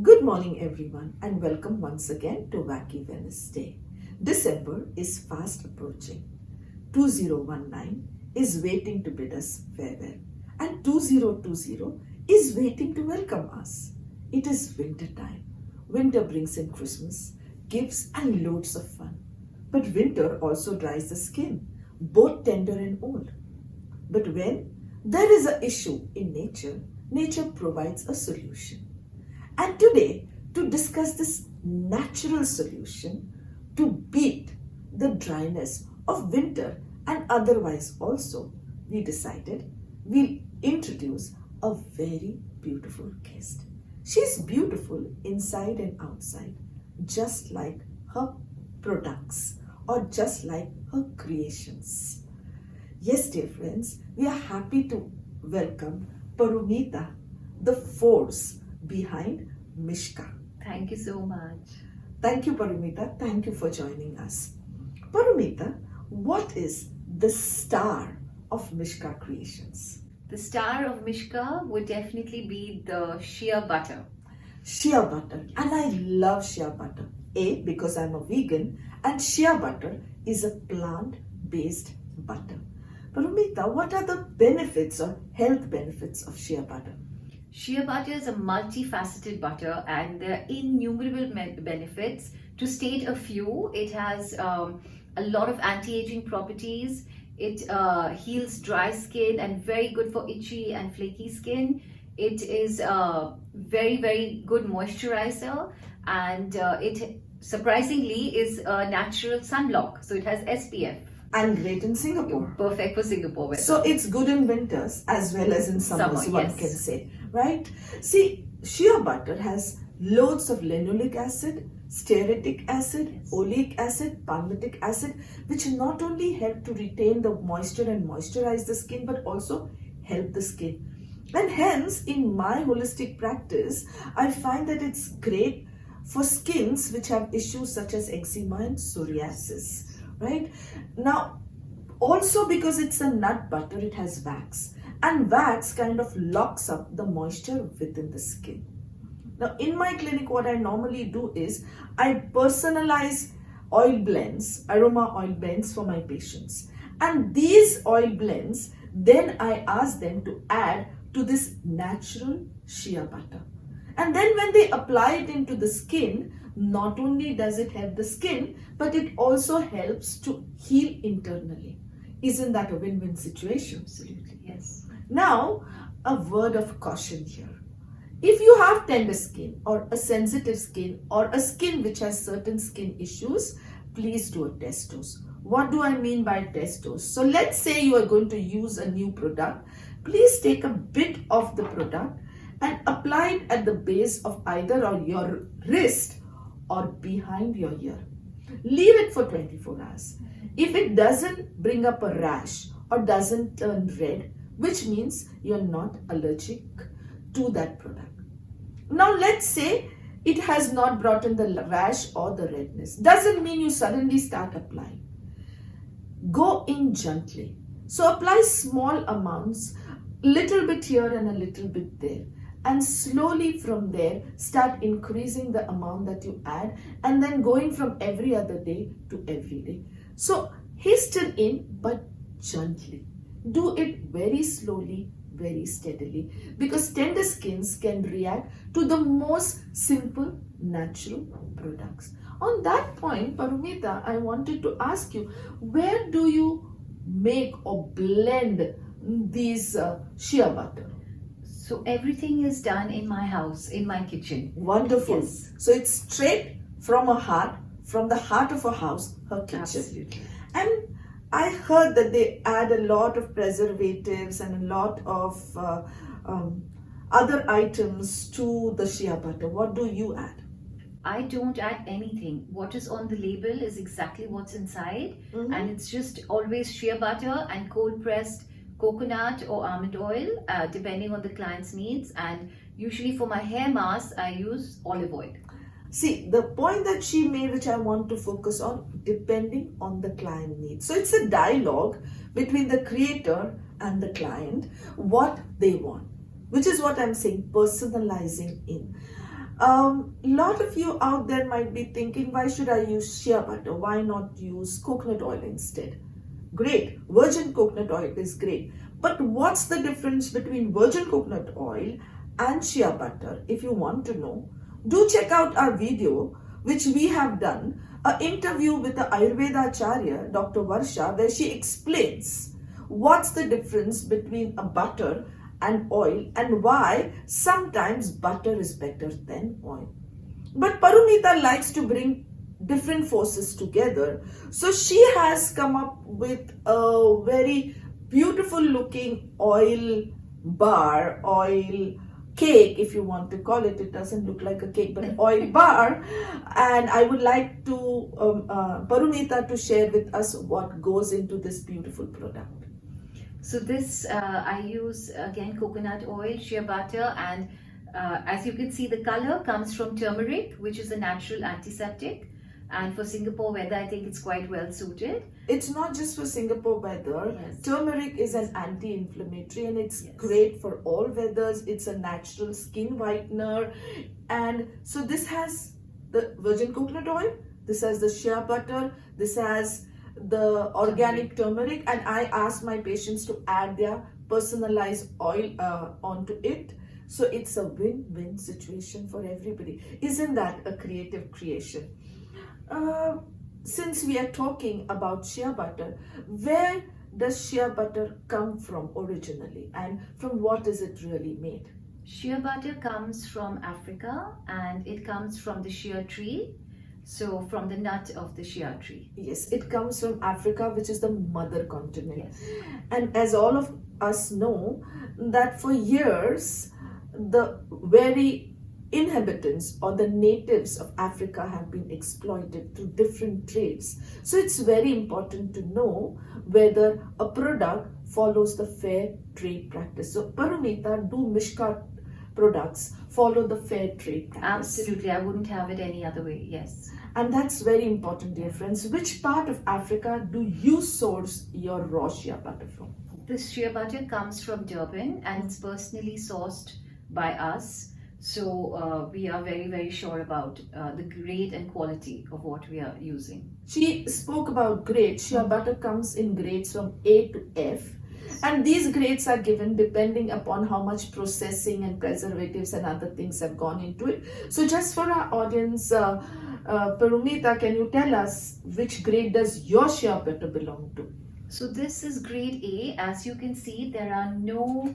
Good morning, everyone, and welcome once again to Wacky Wednesday. December is fast approaching. 2019 is waiting to bid us farewell, and 2020 is waiting to welcome us. It is winter time. Winter brings in Christmas, gifts, and loads of fun. But winter also dries the skin, both tender and old. But when there is an issue in nature, nature provides a solution. And today, to discuss this natural solution to beat the dryness of winter and otherwise also, we decided we'll introduce a very beautiful guest. She's beautiful inside and outside, just like her products or just like her creations. Yes, dear friends, we are happy to welcome Parumita, the force behind MishkhA. Thank you so much. Thank you, Parumita. Thank you for joining us. Parumita, what is the star of MishkhA Creations? The star of MishkhA would definitely be the Shea Butter. Shea Butter. And I love Shea Butter. A, because I'm a vegan, and Shea Butter is a plant-based butter. Parumita, what are the benefits or health benefits of Shea Butter? Shea butter is a multifaceted butter and there are innumerable benefits. To state a few, it has a lot of anti-aging properties. It heals dry skin and very good for itchy and flaky skin. It is a very, very good moisturizer, and it surprisingly is a natural sunblock. So it has SPF. And great in Singapore. Perfect for Singapore weather. So it's good in winters as well as in summers, one yes. can say, right? See, shea butter has loads of linoleic acid, stearic acid, Yes. oleic acid, palmitic acid, which not only help to retain the moisture and moisturize the skin, but also help the skin. And hence, in my holistic practice, I find that it's great for skins which have issues such as eczema and psoriasis. Right? Now, also because it's a nut butter, it has wax. And wax kind of locks up the moisture within the skin. Now, in my clinic, what I normally do is I personalize oil blends, aroma oil blends for my patients. And these oil blends, then I ask them to add to this natural shea butter. And then when they apply it into the skin, not only does it help the skin, but it also helps to heal internally. Isn't that a win-win situation? Absolutely, yes. Now, a word of caution here. If you have tender skin or a sensitive skin or a skin which has certain skin issues, please do a test dose. What do I mean by test dose? So let's say you are going to use a new product. Please take a bit of the product and apply it at the base of either or your wrist or behind your ear. Leave it for 24 hours. If it doesn't bring up a rash or doesn't turn red, which means you're not allergic to that product. Now let's say it has not brought in the rash or the redness. Doesn't mean you suddenly start applying. Go in gently. So apply small amounts, little bit here and a little bit there. And slowly from there, start increasing the amount that you add and then going from every other day to every day. So hasten in, but gently. Do it very slowly, very steadily, because tender skins can react to the most simple natural products. On that point, Parumita, I wanted to ask you, where do you make or blend these shea butter? So everything is done in my house, in my kitchen. Wonderful. Yes. So it's straight from a heart, from the heart of a house, her kitchen. Absolutely. And I heard that they add a lot of preservatives and a lot of other items to the shea butter. What do you add? I don't add anything. What is on the label is exactly what's inside, and it's just always shea butter and cold pressed coconut or almond oil, depending on the client's needs. And usually for my hair mask, I use olive oil. See, the point that she made, which I want to focus on, depending on the client needs. So it's a dialogue between the creator and the client, what they want, which is what I'm saying, personalizing in. Lot of you out there might be thinking, why should I use shea butter? Why not use coconut oil instead? Great, virgin coconut oil is great. But what's the difference between virgin coconut oil and shea butter? If you want to know, do check out our video which we have done, an interview with the Ayurveda Acharya, Dr. Varsha, where she explains what's the difference between a butter and oil and why sometimes butter is better than oil. But Parumita likes to bring different forces together. So she has come up with a very beautiful looking oil bar, oil cake, if you want to call it. It doesn't look like a cake, but an oil bar. And I would like to Parumita to share with us what goes into this beautiful product. So this, I use again coconut oil, shea butter, and as you can see, the color comes from turmeric, which is a natural antiseptic. And for Singapore weather, I think it's quite well suited. It's not just for Singapore weather. Yes. Turmeric is an anti-inflammatory and it's Yes. great for all weathers. It's a natural skin whitener. And so this has the virgin coconut oil, this has the shea butter, this has the organic turmeric, and I ask my patients to add their personalized oil onto it. So it's a win-win situation for everybody. Isn't that a creative creation? Since we are talking about shea butter, where does shea butter come from originally and from what is it really made? Shea butter comes from Africa and it comes from the shea tree. So from the nut of the shea tree. Yes, it comes from Africa, which is the mother continent. Yes. And as all of us know, that for years, the very inhabitants or the natives of Africa have been exploited through different trades. So it's very important to know whether a product follows the fair trade practice. So Parumita, do MishkhA products follow the fair trade practice? Absolutely, I wouldn't have it any other way, yes. And that's very important, dear friends. Which part of Africa do you source your raw shea butter from? This shea butter comes from Durban and it's personally sourced by us. So we are very, very sure about the grade and quality of what we are using. She spoke about grades. Shea butter comes in grades from A to F. And these grades are given depending upon how much processing and preservatives and other things have gone into it. So just for our audience, Parumita, can you tell us which grade does your shea butter belong to? So this is grade A. As you can see, there are no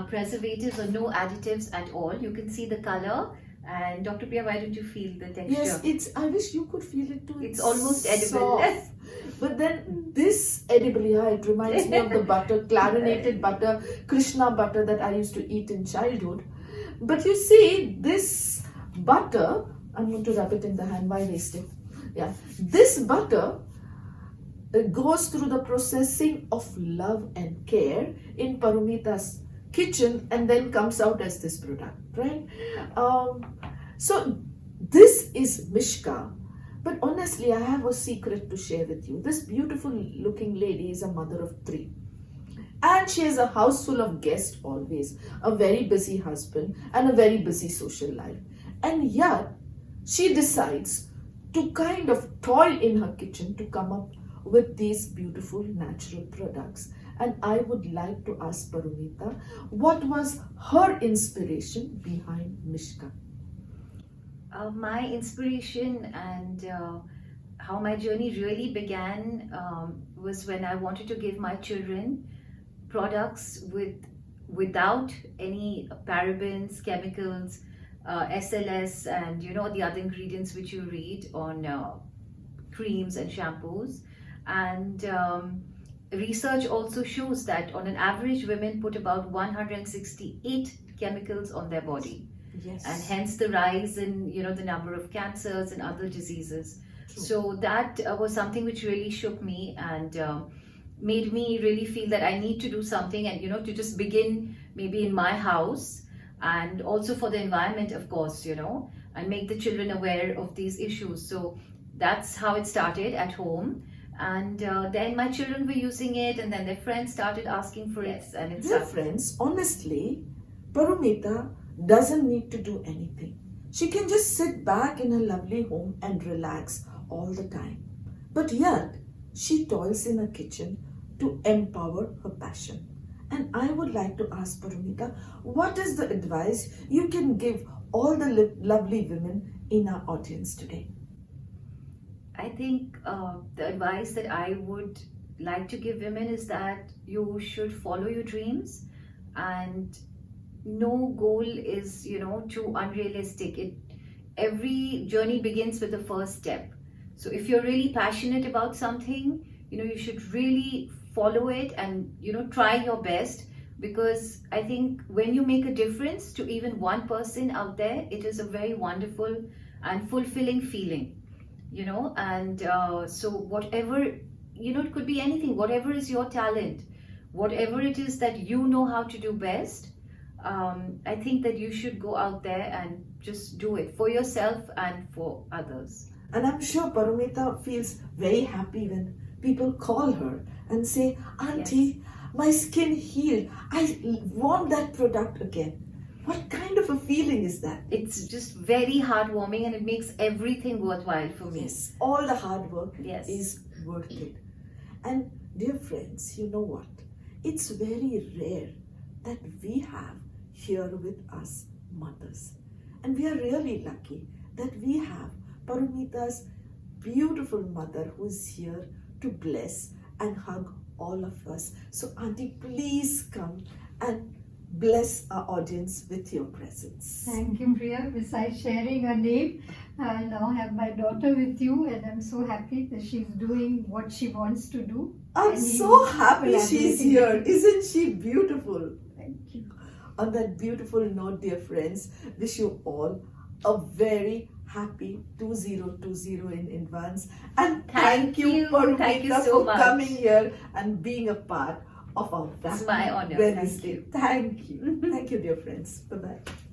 preservatives or no additives at all. You can see the color. And Dr. Priya, why don't you feel the texture? Yes, I wish you could feel it too. It's almost edible. Soft. But then this edible, yeah, it reminds me of the butter, clarinated butter, Krishna butter that I used to eat in childhood. But you see, this butter, I'm going to rub it in the hand, why waste it? Yeah, this butter goes through the processing of love and care in Parumita's kitchen and then comes out as this product, right? So this is MishkhA. But honestly, I have a secret to share with you. This beautiful looking lady is a mother of 3. And she has a house full of guests always, a very busy husband and a very busy social life. And yet, she decides to kind of toil in her kitchen to come up with these beautiful natural products. And I would like to ask Parumita, what was her inspiration behind MishkhA? My inspiration and how my journey really began was when I wanted to give my children products without any parabens, chemicals, SLS, and the other ingredients which you read on creams and shampoos. And research also shows that on an average, women put about 168 chemicals on their body. Yes. And hence the rise in the number of cancers and other diseases. True. So that was something which really shook me and made me really feel that I need to do something, and to just begin maybe in my house, and also for the environment, of course, and make the children aware of these issues. So that's how it started at home. And then my children were using it, and then their friends started asking for it, and Dear friends, honestly, Parumita doesn't need to do anything. She can just sit back in her lovely home and relax all the time. But yet, she toils in her kitchen to empower her passion. And I would like to ask Parumita, what is the advice you can give all the lovely women in our audience today? I think the advice that I would like to give women is that you should follow your dreams, and no goal is, too unrealistic. Every journey begins with the first step. So if you're really passionate about something, you should really follow it and try your best, because I think when you make a difference to even one person out there, it is a very wonderful and fulfilling feeling. And so whatever, it could be anything, whatever is your talent, whatever it is that you know how to do best. I think that you should go out there and just do it for yourself and for others. And I'm sure Parumita feels very happy when people call her and say, Auntie, my skin healed. I want that product again. What kind of a feeling is that? It's just very heartwarming, and it makes everything worthwhile for me. Yes, all the hard work Yes. is worth it. And dear friends, you know what? It's very rare that we have here with us mothers. And we are really lucky that we have Parumita's beautiful mother who is here to bless and hug all of us. So Auntie, please come and bless our audience with your presence. Thank you, Priya. Besides sharing her name, I now have my daughter with you, and I'm so happy that she's doing what she wants to do. I'm And so we happy she's collaborating. here. Isn't she beautiful? Thank you. On that beautiful note, dear friends, wish you all a very happy 2020 in advance. And thank you, Parumita, Thank you so for much. coming here and being a part of our It's my honor. Wednesday. Thank you. Thank you. Thank you, dear friends. Bye-bye.